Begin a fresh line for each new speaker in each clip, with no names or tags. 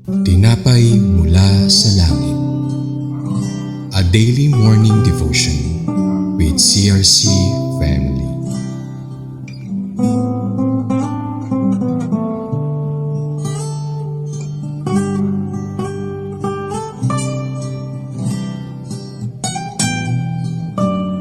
Tinapay mula sa langit. A daily morning devotion with CRC family.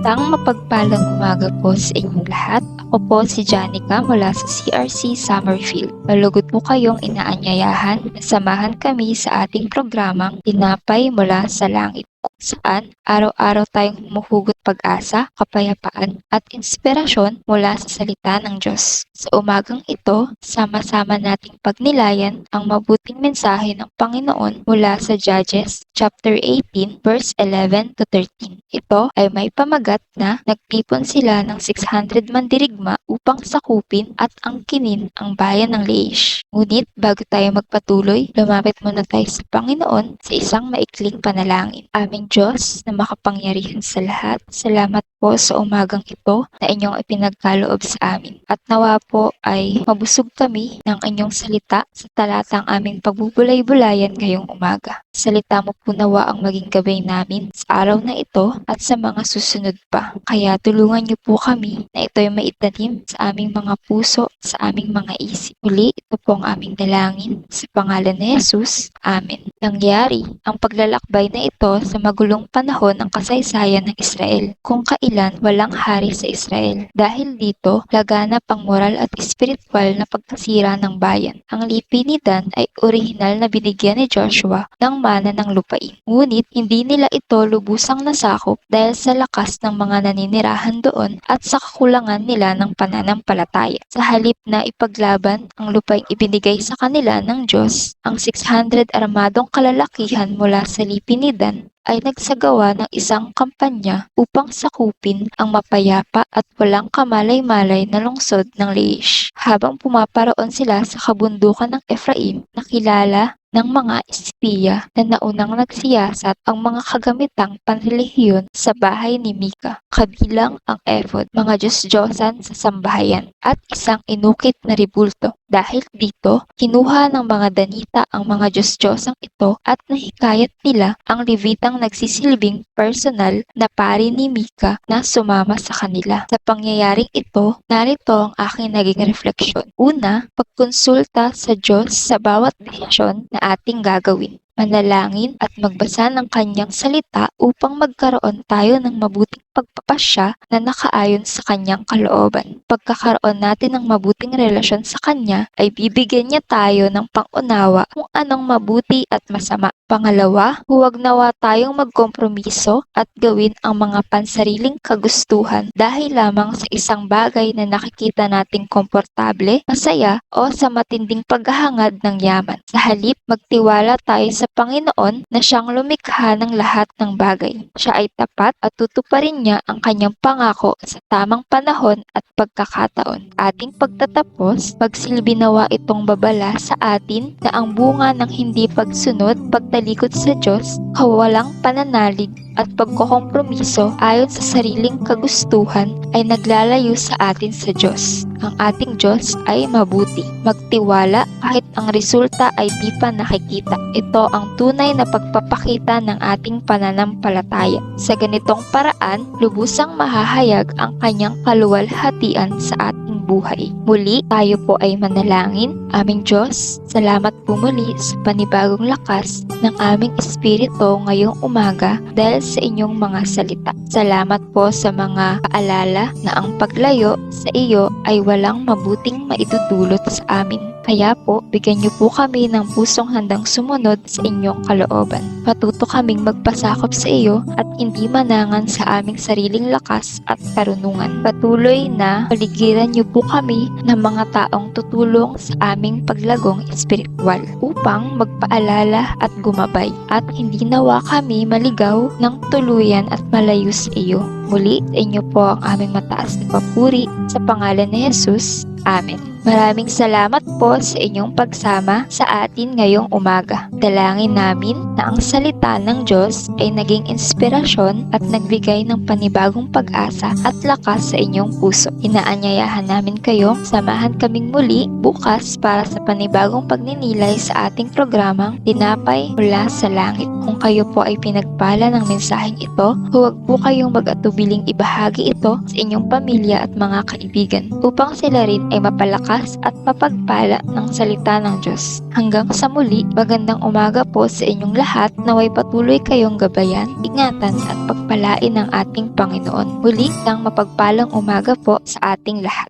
Isang mapagpalang umaga po sa inyong lahat. Ako po si Janica mula sa CRC Summerfield. Malugod po kayong inaanyayahan na samahan kami sa ating programang Tinapay mula sa Langit, kung saan araw-araw tayong humuhugot pag-asa, kapayapaan at inspirasyon mula sa salita ng Diyos. Sa umagang ito, sama-sama nating pagnilayan ang mabuting mensahe ng Panginoon mula sa Judges chapter 18 verse 11 to 13. Ito ay may pamagat na nagtipon sila ng 600 mandirigma upang sakupin at angkinin ang bayan ng Laish. Ngunit bago tayo magpatuloy, lumapit muna tayo sa Panginoon sa isang maikling panalangin. Aming Diyos na makapangyarihan sa lahat, salamat po sa umagang ito na inyong ipinagkaloob sa amin. At nawa po ay mabusog kami ng inyong salita sa talatang aming pagbubulay-bulayan ngayong umaga. Salita mo po nawa ang maging gabay namin sa araw na ito at sa mga susunod pa. Kaya tulungan niyo po kami na ito ay maitanim sa aming mga puso, sa aming mga isip. Muli, ito po ang aming dalangin sa pangalan ni Jesus. Amen. Nangyari ang paglalakbay na ito sa magulong panahon ng kasaysayan ng Israel, kung kailan walang hari sa Israel. Dahil dito, laganap ang moral at espiritual na pagkasira ng bayan. Ang lipi ni Dan ay orihinal na binigyan ni Joshua ng mana ng lupain. Ngunit hindi nila ito lubusang nasakop dahil sa lakas ng mga naninirahan doon at sa kakulangan nila ng pananampalataya. Sa halip na ipaglaban ang lupaing ibinigay sa kanila ng Diyos, ang 600 armadong kalalakihan mula sa lipi ni Dan ay nagsagawa ng isang kampanya upang sakupin ang mapayapa at walang kamalay-malay na lungsod ng Laish. Habang pumaparoon sila sa kabundukan ng Ephraim, nakilala ng mga espiya na naunang nagsiyasat ang mga kagamitang panrelihiyon sa bahay ni Mika, kabilang ang ephod, mga Diyos-Diyosan sa sambahayan, at isang inukit na ribulto. Dahil dito, kinuha ng mga Danita ang mga Diyos-Diyosang ito at nahikayat nila ang Levitang nagsisilbing personal na pari ni Mika na sumama sa kanila. Sa pangyayaring ito, narito ang aking naging refleksyon. Una, pagkonsulta sa Diyos sa bawat desisyon na ating gagawin. Manalangin at magbasa ng kanyang salita upang magkaroon tayo ng mabuting pagpapasya na nakaayon sa kanyang kalooban. Pagkakaroon natin ng mabuting relasyon sa kanya ay bibigyan niya tayo ng pangunawa kung anong mabuti at masama. Pangalawa, huwag nawa tayong magkompromiso at gawin ang mga pansariling kagustuhan dahil lamang sa isang bagay na nakikita nating komportable, masaya o sa matinding paghahangad ng yaman. Sa halip, magtiwala tayo sa Panginoon na siyang lumikha ng lahat ng bagay. Siya ay tapat at tutuparin niya ang kanyang pangako sa tamang panahon at pagkakataon. Ating pagtatapos, magsilbi nawa itong babala sa atin na ang bunga ng hindi pagsunod, pagtalikod sa Diyos, kawalang pananalig at pagkokompromiso ayon sa sariling kagustuhan ay naglalayo sa atin sa Diyos. Ang ating Diyos ay mabuti. Magtiwala kahit ang resulta ay di pa nakikita. Ito ang tunay na pagpapakita ng ating pananampalataya. Sa ganitong paraan, lubusang mahahayag ang kanyang kaluwalhatian sa ating buhay. Muli, tayo po ay manalangin. Aming Diyos, salamat po muli sa panibagong lakas ng aming espiritu ngayong umaga dahil sa inyong mga salita. Salamat po sa mga paalala na ang paglayo sa iyo ay walang mabuting maidudulot sa amin. Kaya po, bigyan niyo po kami ng pusong handang sumunod sa inyong kalooban. Matuto kaming magpasakop sa iyo at hindi manangan sa aming sariling lakas at karunungan. Patuloy na paligiran niyo po kami ng mga taong tutulong sa aming paglagong espiritual upang magpaalala at gumabay at hindi nawa kami maligaw ng tuluyan at malayo sa iyo. Muli, sa inyo po ang aming mataas na papuri sa pangalan ni Jesus. amin. Maraming salamat po sa inyong pagsama sa atin ngayong umaga. Dalangin namin na ang salita ng Diyos ay naging inspirasyon at nagbigay ng panibagong pag-asa at lakas sa inyong puso. Inaanyayahan namin kayong samahan kaming muli bukas para sa panibagong pagninilay sa ating programang Tinapay Mula sa Langit. Kung kayo po ay pinagpala ng mensaheng ito, huwag po kayong mag-atubiling ibahagi ito sa inyong pamilya at mga kaibigan upang sila rin ay mapalakas at mapagpala ng salita ng Diyos. Hanggang sa muli, magandang umaga po sa inyong lahat. Naway patuloy kayong gabayan, ingatan at pagpalain ng ating Panginoon. Muli ng mapagpalang umaga po sa ating lahat.